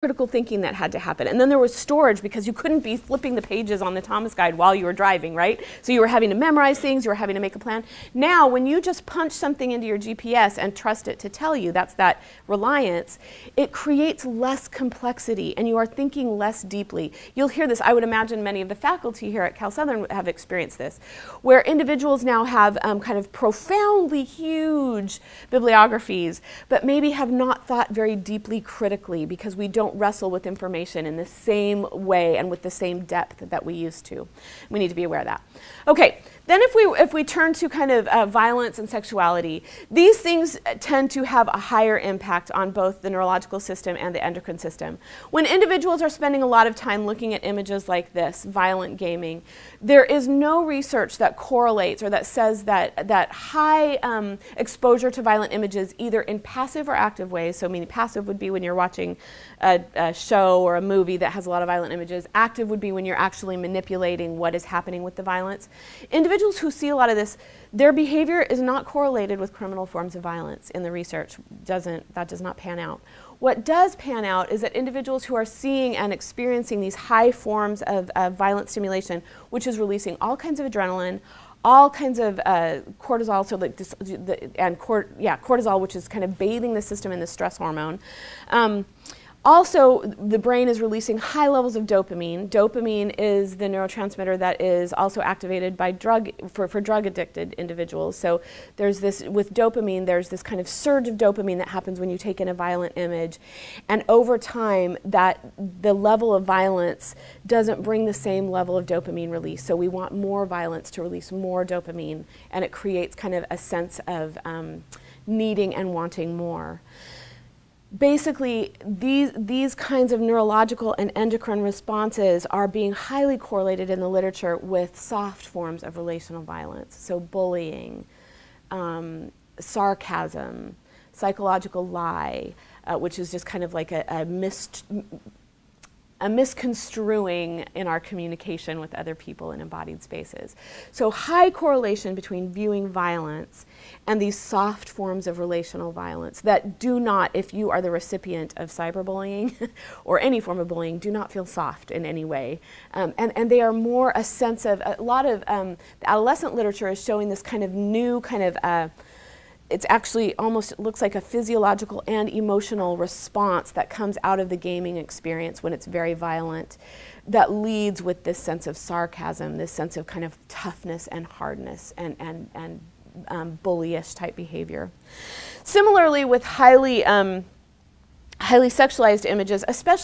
critical thinking that had to happen. And then there was storage, because you couldn't be flipping the pages on the Thomas Guide while you were driving, right? So you were having to memorize things, you were having to make a plan. Now, when you just punch something into your GPS and trust it to tell you, that's that reliance, it creates less complexity and you are thinking less deeply. You'll hear this, I would imagine many of the faculty here at Cal Southern have experienced this, where individuals now have kind of profoundly huge bibliographies, but maybe have not thought very deeply critically because we don't wrestle with information in the same way and with the same depth that we used to. We need to be aware of that. Okay, then if we turn to kind of violence and sexuality, these things tend to have a higher impact on both the neurological system and the endocrine system. When individuals are spending a lot of time looking at images like this, violent gaming, there is no research that correlates or that says that high exposure to violent images, either in passive or active ways, so meaning passive would be when you're watching a show or a movie that has a lot of violent images. Active would be when you're actually manipulating what is happening with the violence. Individuals who see a lot of this, their behavior is not correlated with criminal forms of violence in the research. That does not pan out. What does pan out is that individuals who are seeing and experiencing these high forms of violent stimulation, which is releasing all kinds of adrenaline, all kinds of cortisol, so like cortisol, which is kind of bathing the system in the stress hormone. Also, the brain is releasing high levels of dopamine. Dopamine is the neurotransmitter that is also activated by for drug-addicted individuals. So there's this, with dopamine, there's this kind of surge of dopamine that happens when you take in a violent image. And over time, the level of violence doesn't bring the same level of dopamine release. So we want more violence to release more dopamine, and it creates kind of a sense of needing and wanting more. Basically, these kinds of neurological and endocrine responses are being highly correlated in the literature with soft forms of relational violence. So bullying, sarcasm, psychological lie, which is just kind of like a misconstruing in our communication with other people in embodied spaces. So high correlation between viewing violence and these soft forms of relational violence that do not, if you are the recipient of cyberbullying or any form of bullying, do not feel soft in any way. And they are more a sense of, a lot of the adolescent literature is showing this kind of new kind of it's actually almost, it looks like a physiological and emotional response that comes out of the gaming experience when it's very violent, that leads with this sense of sarcasm, this sense of kind of toughness and hardness and bullyish type behavior. Similarly with highly sexualized images, especially